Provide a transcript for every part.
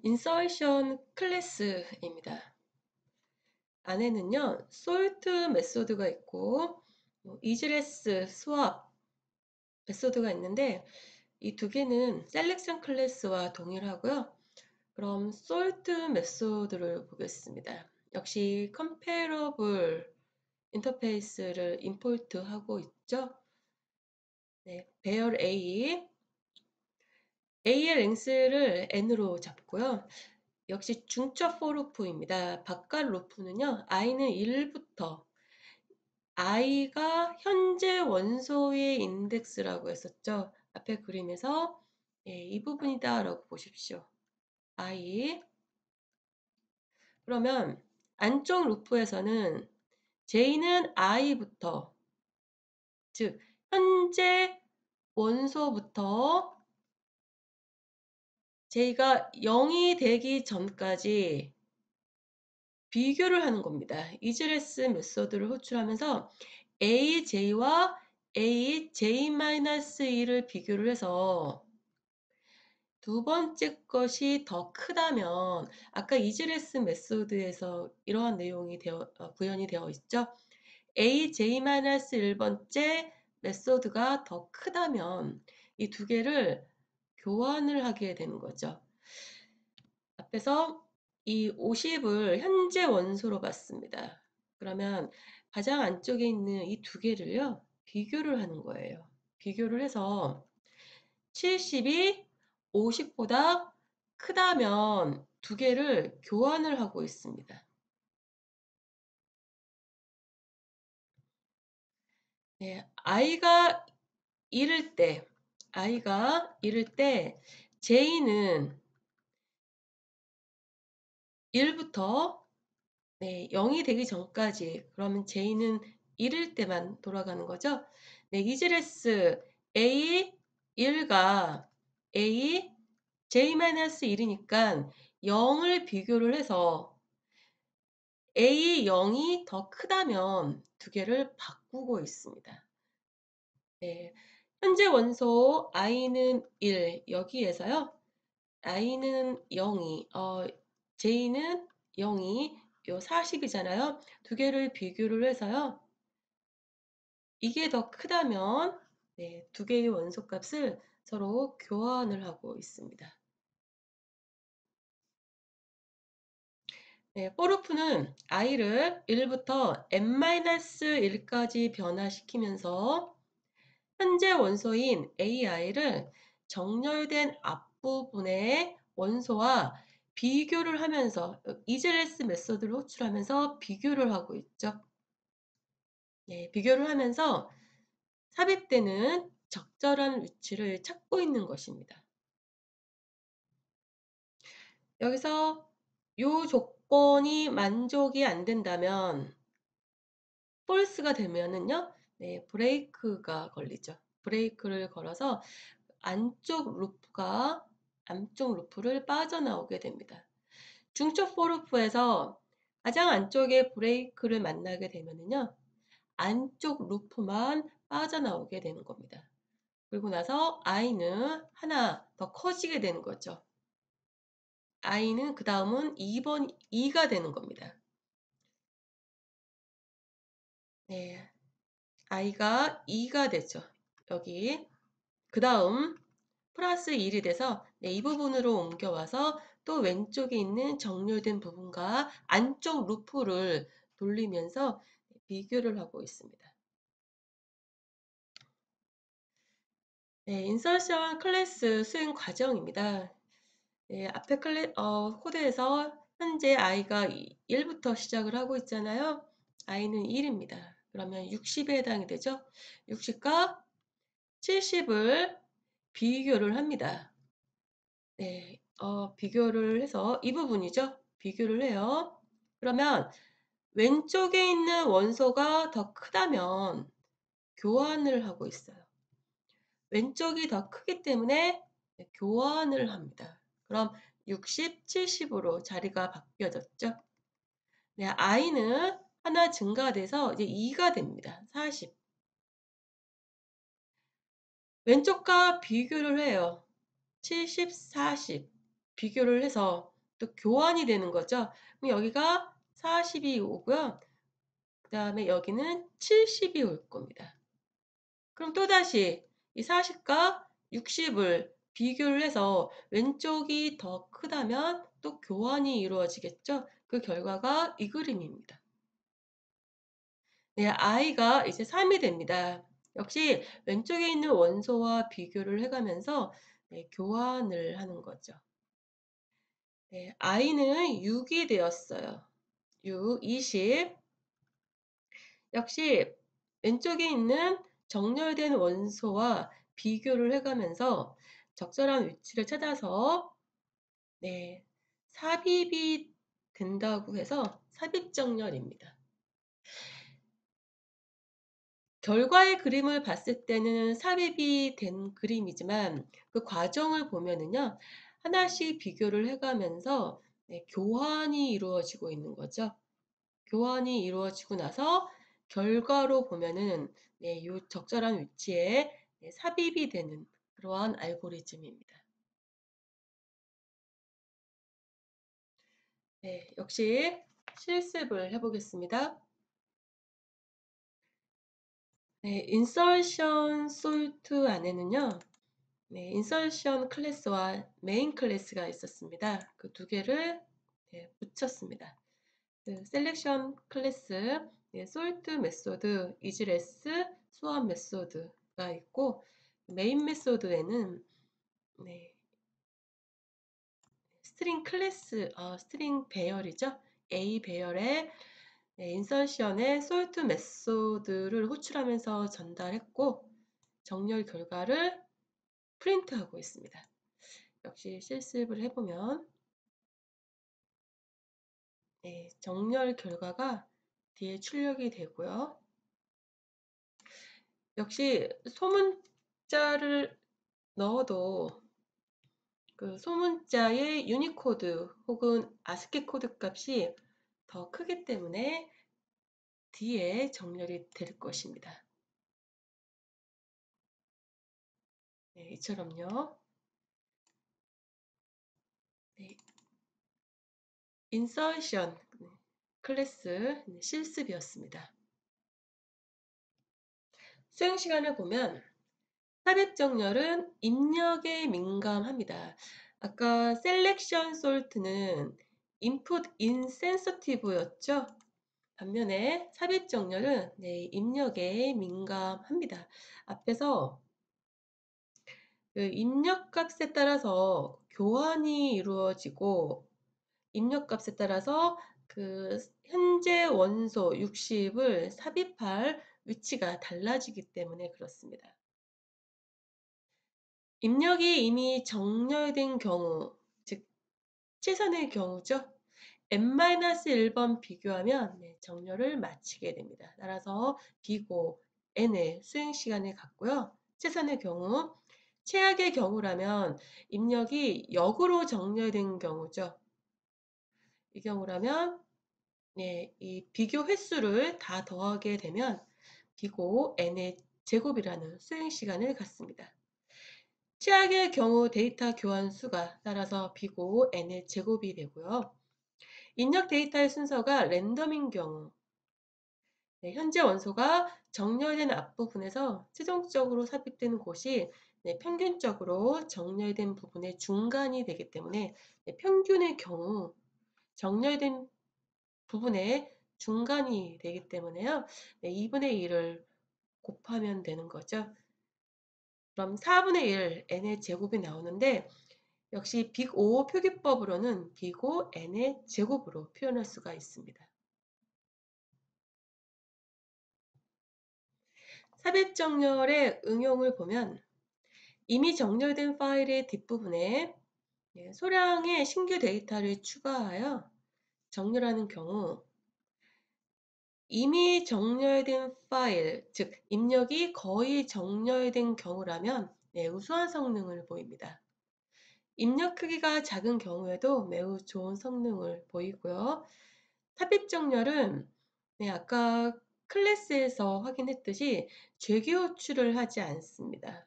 인서션 클래스입니다. 안에는요, 솔트 메소드가 있고, 이즈레스 스왑 메소드가 있는데, 이 두 개는 셀렉션 클래스와 동일하고요. 그럼 솔트 메소드를 보겠습니다. 역시 컴패러블 인터페이스를 임포트 하고 있죠. 네, 배열 A의 랭스를 n으로 잡고요. 역시 중첩 for 루프입니다. 바깥 루프는요, i는 1부터 i가 현재 원소의 인덱스라고 했었죠. 앞에 그림에서 이 부분이다 라고 보십시오. i. 그러면 안쪽 루프에서는 j는 i부터, 즉 현재 원소부터 j가 0이 되기 전까지 비교를 하는 겁니다. 이즈레스 메소드를 호출하면서 AJ와 AJ-2를 비교를 해서 두 번째 것이 더 크다면 아까 이즈레스 메소드에서 이러한 내용이 구현이 되어 있죠. AJ-1번째 메소드가 더 크다면 이 두 개를 교환을 하게 되는 거죠. 앞에서 이 50을 현재 원소로 봤습니다. 그러면 가장 안쪽에 있는 이 두 개를요, 비교를 하는 거예요. 비교를 해서 70이 50보다 크다면 두 개를 교환을 하고 있습니다. 네, i가 이를 때, j는 1부터 0이 되기 전까지, 그러면 j는 1일 때만 돌아가는 거죠. 네, 이즈레스 a 1과 a j-1이니까 0을 비교를 해서 a 0이 더 크다면 두 개를 바꾸고 있습니다. 네, 현재 원소 i는 1, 여기에서요. i는 0이, j는 0이 요 40이잖아요. 두 개를 비교를 해서요. 이게 더 크다면 두 개의 원소값을 서로 교환을 하고 있습니다. 포루프는 i를 1부터 n-1까지 변화시키면서 현재 원소인 ai를 정렬된 앞부분의 원소와 비교를 하면서 이즈레스 메소드를 호출하면서 비교를 하고 있죠. 비교를 하면서 삽입되는 적절한 위치를 찾고 있는 것입니다. 여기서 이 조건이 만족이 안 된다면 false가 되면은요, 브레이크가 걸리죠. 브레이크를 걸어서 안쪽 루프를 빠져나오게 됩니다. 중첩 for 루프에서 가장 안쪽에 브레이크를 만나게 되면은요, 안쪽 루프만 빠져나오게 되는 겁니다. 그리고 나서 i는 하나 더 커지게 되는 거죠. i는 그 다음은 2가 되는 겁니다. 네, i가 2가 되죠. 여기 그 다음 플러스 1이 돼서 이 부분으로 옮겨와서 또 왼쪽에 있는 정렬된 부분과 안쪽 루프를 돌리면서 비교를 하고 있습니다. 인서션 클래스 수행 과정입니다. 앞에 코드에서 현재 i가 1부터 시작을 하고 있잖아요. i는 1입니다. 그러면 60에 해당이 되죠. 60과 70을 비교를 합니다. 비교를 해서 이 부분이죠. 비교를 해요. 그러면 왼쪽에 있는 원소가 더 크다면 교환을 하고 있어요. 왼쪽이 더 크기 때문에 교환을 합니다. 그럼 60, 70으로 자리가 바뀌어졌죠. i는 하나 증가돼서 이제 2가 됩니다. 40. 왼쪽과 비교를 해요. 70, 40 비교를 해서 또 교환이 되는 거죠. 그럼 여기가 40이 오고요. 그다음에 여기는 70이 올 겁니다. 그럼 또다시 이 40과 60을 비교를 해서 왼쪽이 더 크다면 또 교환이 이루어지겠죠. 그 결과가 이 그림입니다. 네, i가 이제 3이 됩니다. 역시 왼쪽에 있는 원소와 비교를 해가면서 네, 교환을 하는 거죠. 네, i는 6이 되었어요. 6, 20. 역시 왼쪽에 있는 정렬된 원소와 비교를 해가면서 적절한 위치를 찾아서 네, 삽입이 된다고 해서 삽입정렬입니다. 결과의 그림을 봤을 때는 삽입이 된 그림이지만 그 과정을 보면은요, 하나씩 비교를 해가면서 네, 교환이 이루어지고 있는 거죠. 교환이 이루어지고 나서 결과로 보면은 네, 요 적절한 위치에 네, 삽입이 되는 그러한 알고리즘입니다. 네, 역시 실습을 해보겠습니다. 네, 인설션 솔트 안에는요, 네, 인설션 클래스와 메인 클래스가 있었습니다. 그 두 개를 네, 붙였습니다. 그 셀렉션 클래스, 네, 솔트 메소드, 이즈레스, 수압 메소드가 있고 메인 메소드에는 네, 스트링 클래스, 스트링 배열이죠. A 배열의 네, 인설션의 솔트 메소드를 호출하면서 전달했고 정렬 결과를 프린트하고 있습니다. 역시 실습을 해보면 네, 정렬 결과가 뒤에 출력이 되고요. 역시 소문자를 넣어도 그 소문자의 유니코드 혹은 아스키 코드 값이 더 크기 때문에 뒤에 정렬이 될 것입니다. 네, 이처럼요. 네, 인서션 클래스 실습이었습니다. 수행 시간을 보면 삽입 정렬은 입력에 민감합니다. 아까 셀렉션 솔트는 input insensitive였죠. 반면에 삽입 정렬은 네, 입력에 민감합니다. 앞에서 그 입력값에 따라서 교환이 이루어지고 입력값에 따라서 그 현재 원소 60을 삽입할 위치가 달라지기 때문에 그렇습니다. 입력이 이미 정렬된 경우, 즉 최선의 경우죠. n-1번 비교하면 네, 정렬을 마치게 됩니다. 따라서 비고 n의 수행 시간을 갖고요. 최선의 경우, 최악의 경우라면 입력이 역으로 정렬된 경우죠. 이 경우라면 네, 이 비교 횟수를 다 더하게 되면 비고 n의 제곱이라는 수행 시간을 갖습니다. 최악의 경우 데이터 교환 수가 따라서 비고 n의 제곱이 되고요. 입력 데이터의 순서가 랜덤인 경우 네, 현재 원소가 정렬된 앞부분에서 최종적으로 삽입되는 곳이 네, 평균적으로 정렬된 부분의 중간이 되기 때문에 네, 평균의 경우 정렬된 부분의 중간이 되기 때문에요. 네, 2분의 1을 곱하면 되는 거죠. 그럼 4분의 1 n의 제곱이 나오는데 역시 빅5 표기법으로는 빅5 n의 제곱으로 표현할 수가 있습니다. 삽입 정렬의 응용을 보면 이미 정렬된 파일의 뒷부분에 소량의 신규 데이터를 추가하여 정렬하는 경우 이미 정렬된 파일, 즉 입력이 거의 정렬된 경우라면 우수한 성능을 보입니다. 입력 크기가 작은 경우에도 매우 좋은 성능을 보이고요. 삽입 정렬은 아까 클래스에서 확인했듯이 재기 호출을 하지 않습니다.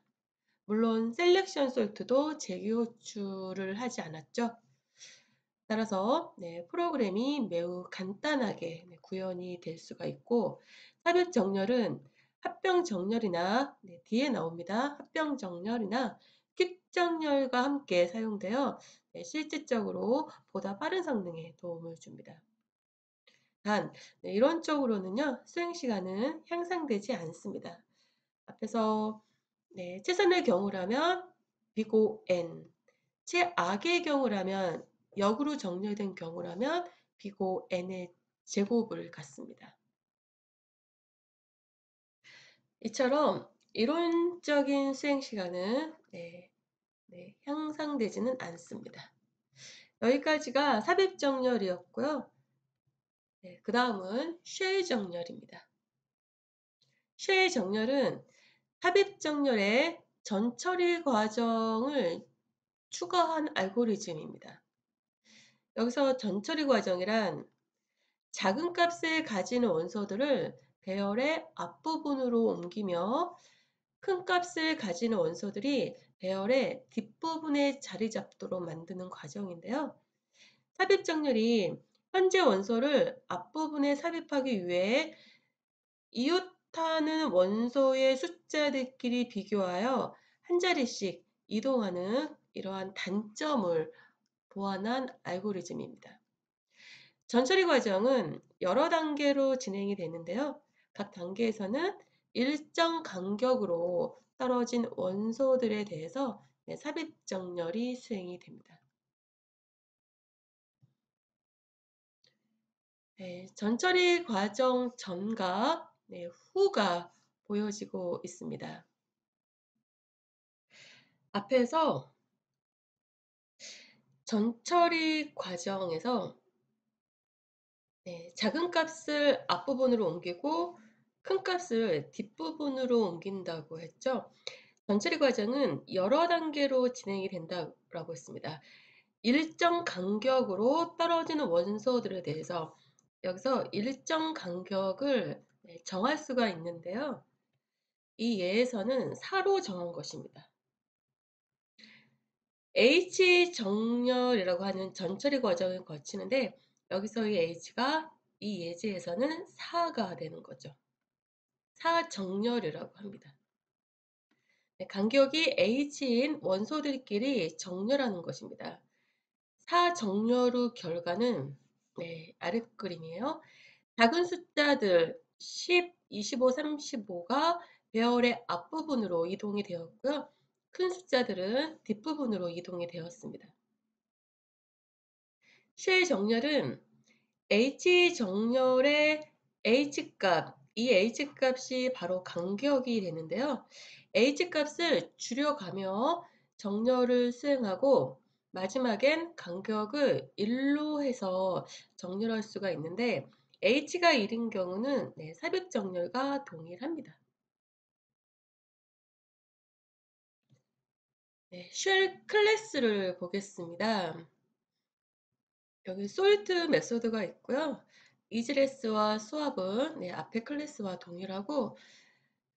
물론 셀렉션 솔트도 재기 호출을 하지 않았죠. 따라서 프로그램이 매우 간단하게 구현이 될 수가 있고, 삽입 정렬은 합병 정렬이나 뒤에 나옵니다. 합병 정렬이나 퀵 정렬과 함께 사용되어 실질적으로 보다 빠른 성능에 도움을 줍니다. 단, 이론적으로는요, 수행 시간은 향상되지 않습니다. 앞에서 최선의 경우라면 비고 n, 최악의 경우라면 역으로 정렬된 경우라면 비고 n의 제곱을 갖습니다. 이처럼 이론적인 수행 시간은 향상되지는 않습니다. 여기까지가 삽입 정렬이었고요. 그 다음은 쉘 정렬입니다. 쉘 정렬은 삽입 정렬의 전처리 과정을 추가한 알고리즘입니다. 여기서 전처리 과정이란 작은 값을 가지는 원소들을 배열의 앞부분으로 옮기며 큰 값을 가지는 원소들이 배열의 뒷부분에 자리 잡도록 만드는 과정인데요. 삽입 정렬이 현재 원소를 앞부분에 삽입하기 위해 이웃하는 원소의 숫자들끼리 비교하여 한 자리씩 이동하는 이러한 단점을 보완한 알고리즘입니다. 전처리 과정은 여러 단계로 진행이 되는데요. 각 단계에서는 일정 간격으로 떨어진 원소들에 대해서 삽입 정렬이 수행이 됩니다. 전처리 과정 전과 후가 보여지고 있습니다. 앞에서 전처리 과정에서 작은 값을 앞부분으로 옮기고 큰 값을 뒷부분으로 옮긴다고 했죠. 전처리 과정은 여러 단계로 진행이 된다고 했습니다. 일정 간격으로 떨어지는 원소들에 대해서 여기서 일정 간격을 정할 수가 있는데요. 이 예에서는 4로 정한 것입니다. H 정렬이라고 하는 전처리 과정을 거치는데 여기서의 H가 이 예제에서는 4가 되는 거죠. 4 정렬이라고 합니다. 간격이 H인 원소들끼리 정렬하는 것입니다. 4 정렬 후 결과는 아래 그림이에요. 작은 숫자들 10, 25, 35가 배열의 앞부분으로 이동이 되었고요. 큰 숫자들은 뒷부분으로 이동이 되었습니다. 쉘 정렬은 H 정렬의 H값, 이 H값이 바로 간격이 되는데요. H값을 줄여가며 정렬을 수행하고 마지막엔 간격을 1로 해서 정렬할 수가 있는데 H가 1인 경우는 삽입 정렬과 동일합니다. 쉘 클래스를 보겠습니다. 여기 솔트 메소드가 있고요. 이즈레스와 수압은 앞에 클래스와 동일하고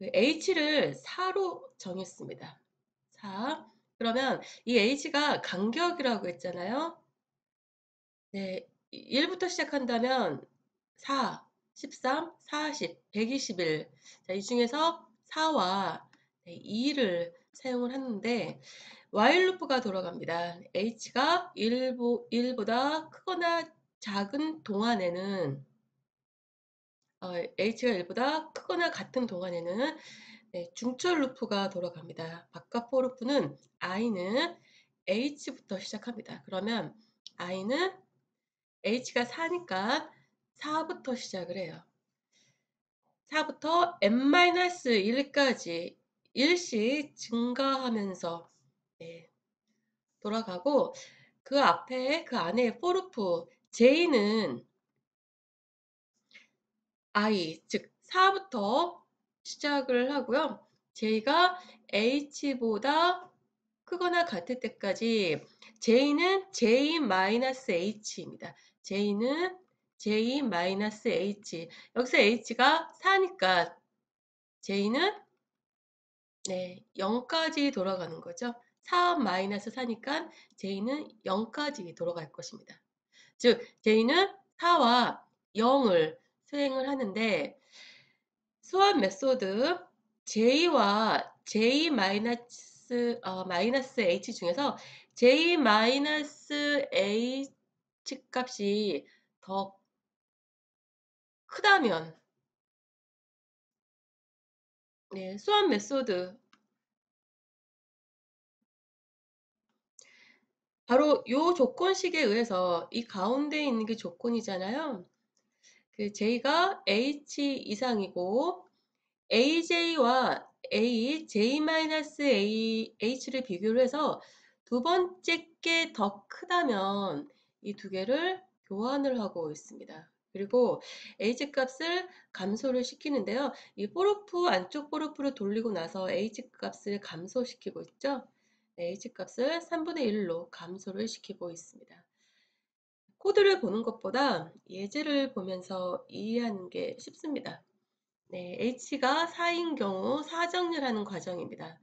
H를 4로 정했습니다. 4. 그러면 이 H가 간격이라고 했잖아요. 1부터 시작한다면 4, 13, 40, 121. 자, 이 중에서 4와 2를 사용을 하는데 while 루프가 돌아갑니다. H가 1보다 크거나 작은 동안에는 H가 1보다 크거나 같은 동안에는 중철 루프가 돌아갑니다. 바깥 for 루프는 I는 H부터 시작합니다. 그러면 I는 H가 4니까 4부터 시작을 해요. 4부터 n-1까지 1씩 증가하면서 돌아가고 그 앞에 그 안에 for 루프 J는 I 즉 4부터 시작을 하고요. J가 H보다 크거나 같을 때까지 J는 J-H입니다. J는 J-H. 여기서 H가 4니까 J는 0까지 돌아가는 거죠. 4-4니까 J는 0까지 돌아갈 것입니다. 즉 J는 4와 0을 수행을 하는데 수학 메소드 J와 J 마이너스 H 중에서 J 마이너스 H 값이 더 크다면 네, 수학 메소드 바로 요 조건식에 의해서 이 가운데 있는 게 조건이잖아요. 그 J가 H 이상이고 AJ와 H를 비교를 해서 두 번째 게 더 크다면 이 두 개를 교환을 하고 있습니다. 그리고 H 값을 감소를 시키는데요. 이 포르프 안쪽 포르프를 돌리고 나서 H 값을 감소시키고 있죠. 네, H 값을 3분의 1로 감소를 시키고 있습니다. 코드를 보는 것보다 예제를 보면서 이해하는 게 쉽습니다. 네, H가 4인 경우 4정렬하는 과정입니다.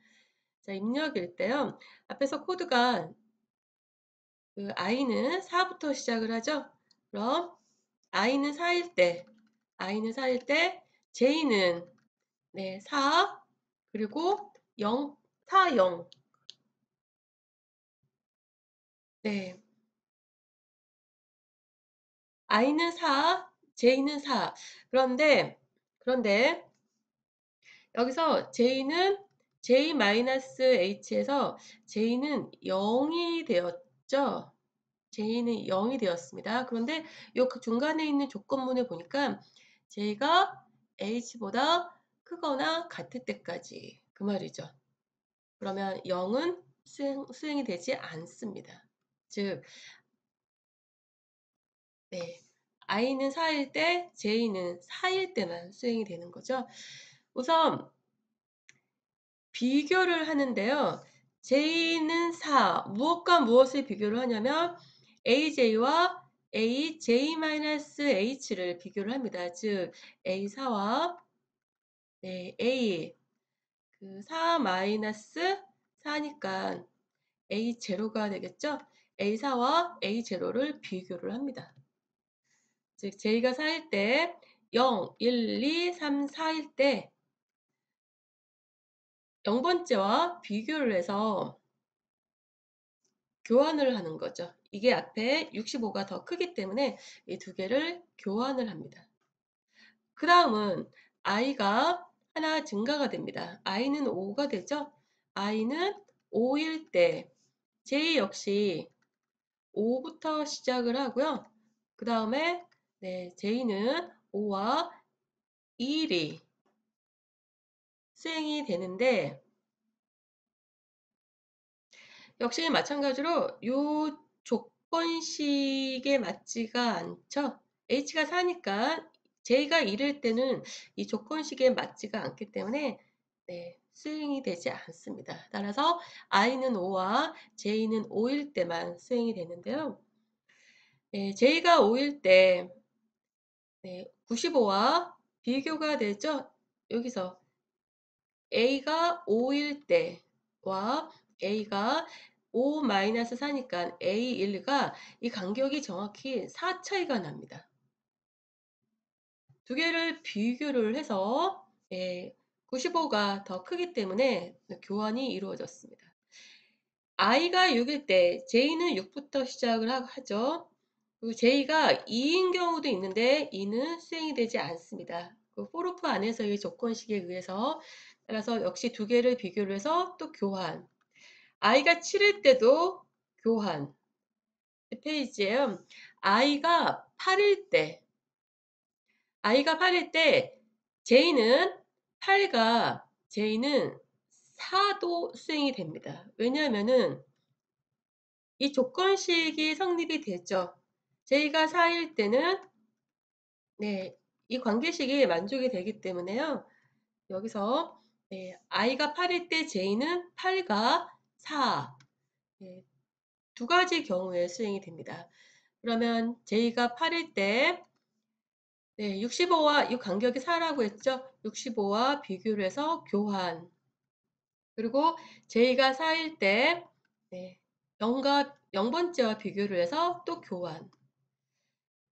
자, 입력일 때요. 앞에서 코드가 그 i는 4부터 시작을 하죠. 그럼 i는 4일 때 j는 네, 4 그리고 0 4 0 네. i는 4 j는 4 그런데 여기서 j는 j-h에서 j는 0이 되었죠. j는 0이 되었습니다. 그런데 요 중간에 있는 조건문에 보니까 j가 h보다 크거나 같을 때까지 그 말이죠. 그러면 0은 수행이 되지 않습니다. 즉, 네, i는 4일 때, j는 4일 때만 수행이 되는 거죠. 우선 비교를 하는데요. j는 4, 무엇과 무엇을 비교를 하냐면 aj와 aj-h를 비교를 합니다. 즉 a4와 네, a 그 4 마이너스 4니까 a0가 되겠죠. a4와 a0를 비교를 합니다. 즉 j가 4일 때 0, 1, 2, 3, 4일 때 0번째와 비교를 해서 교환을 하는 거죠. 이게 앞에 65가 더 크기 때문에 이 두 개를 교환을 합니다. 그 다음은 i가 하나 증가가 됩니다. i는 5가 되죠. i는 5일 때 j 역시 5부터 시작을 하고요. 그 다음에 네, j는 5와 2일이 수행이 되는데 역시 마찬가지로 요 조건식에 맞지가 않죠. h가 4니까 j가 1일 때는 이 조건식에 맞지가 않기 때문에 네, 수행이 되지 않습니다. 따라서 i는 5와 j는 5일 때만 수행이 되는데요. 네, j가 5일 때 네, 95와 비교가 되죠. 여기서 a가 5일 때와 a가 5-4니까 A1가 이 간격이 정확히 4 차이가 납니다. 두 개를 비교를 해서 95가 더 크기 때문에 교환이 이루어졌습니다. i가 6일 때 j는 6부터 시작을 하죠. 그리고 j가 2인 경우도 있는데 이는 수행이 되지 않습니다. 그 for 안에서의 조건식에 의해서 따라서 역시 두 개를 비교를 해서 또 교환. i가 7일 때도 교환. 페이지에요. i가 8일 때 j는 4도 수행이 됩니다. 왜냐하면은 이 조건식이 성립이 되죠. j가 4일 때는 네, 이 관계식이 만족이 되기 때문에요. 여기서 네, i가 8일 때 j는 8과 4 네, 두 가지 경우에 수행이 됩니다. 그러면 j가 8일 때 네, 65와 이 간격이 4라고 했죠. 65와 비교를 해서 교환. 그리고 j가 4일 때 네, 0과 0번째와 비교를 해서 또 교환.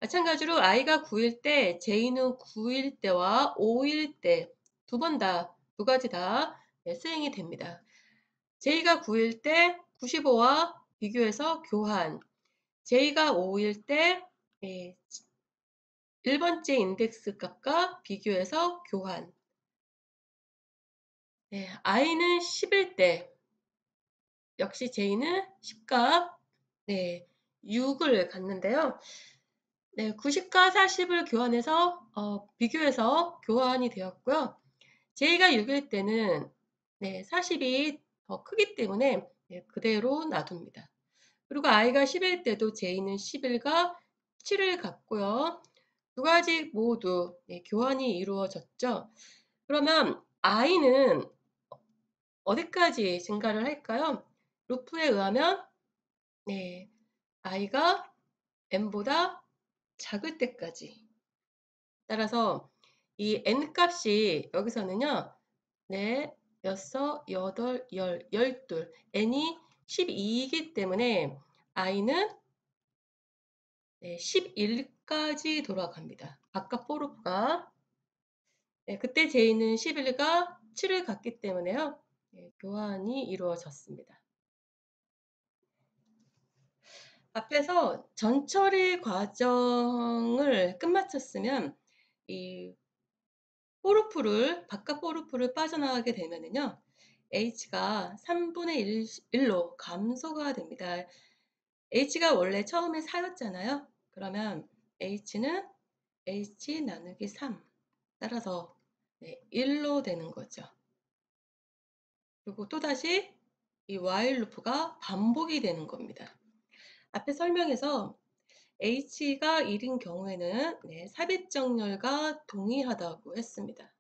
마찬가지로 i가 9일 때 j는 9일 때와 5일 때 두 번 다, 두 가지 다 수행이 됩니다. j가 9일 때 95와 비교해서 교환, j가 5일 때 1번째 인덱스 값과 비교해서 교환, i는 10일 때 역시 j는 10값 6을 갖는데요. 90과 40을 교환해서 비교해서 교환이 되었고요. j가 6일 때는 40이 더 크기 때문에 그대로 놔둡니다. 그리고 i가 10일 때도 j는 11과 7을 갖고요. 두 가지 모두 교환이 이루어졌죠. 그러면 i는 어디까지 증가를 할까요? 루프에 의하면 i가 n보다 작을 때까지. 따라서 이 n 값이 여기서는요. 4, 6, 8, 10, 12, n이 12이기 때문에 i는 11까지 돌아갑니다. 바깥 포르프가. 그때 j는 11과 7을 갖기 때문에요. 교환이 이루어졌습니다. 앞에서 전처리 과정을 끝마쳤으면 이 바깥 포르프를 빠져나가게 되면은요. h가 3분의 1로 감소가 됩니다. h가 원래 처음에 4였잖아요. 그러면 h는 h 나누기 3 따라서 1로 되는 거죠. 그리고 또다시 이 while 루프가 반복이 되는 겁니다. 앞에 설명에서 h가 1인 경우에는 삽입정렬과 동일하다고 했습니다.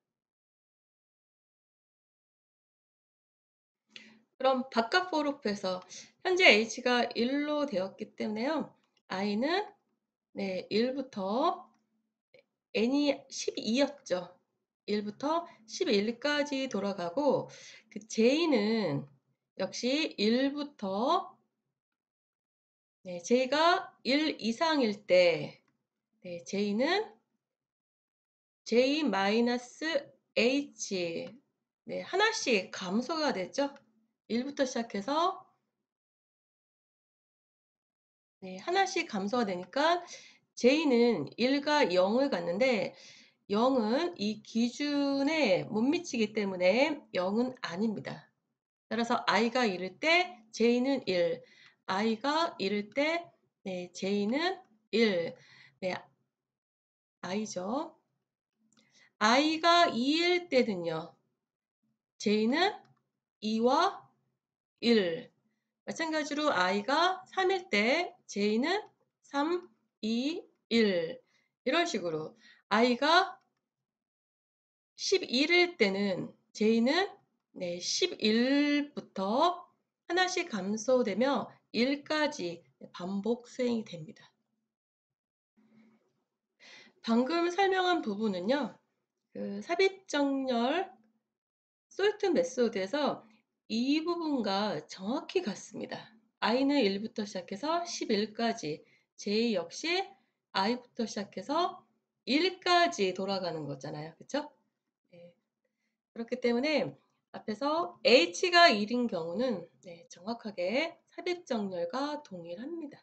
그럼 바깥 포르프에서 현재 h가 1로 되었기 때문에요. i는 1부터 n이 12였죠. 1부터 11까지 돌아가고 그 j는 역시 1부터 j가 1 이상일 때 j는 j-h 하나씩 감소가 되죠. 1부터 시작해서 하나씩 감소가 되니까 j는 1과 0을 갖는데 0은 이 기준에 못 미치기 때문에 0은 아닙니다. 따라서 i가 1일 때 j는 1, i가 1일 때 j는 1, i죠. i가 2일 때는요. j는 2와 1, 마찬가지로 i가 3일 때 j는 3, 2, 1 이런 식으로 i가 11일 때는 j는 11부터 하나씩 감소되며 1까지 반복 수행이 됩니다. 방금 설명한 부분은요. 그 삽입정렬 솔트 메소드에서 이 부분과 정확히 같습니다. i는 1부터 시작해서 11까지, j 역시 i부터 시작해서 1까지 돌아가는 거잖아요. 그쵸? 그렇기 때문에 앞에서 h가 1인 경우는 정확하게 삽입정렬과 동일합니다.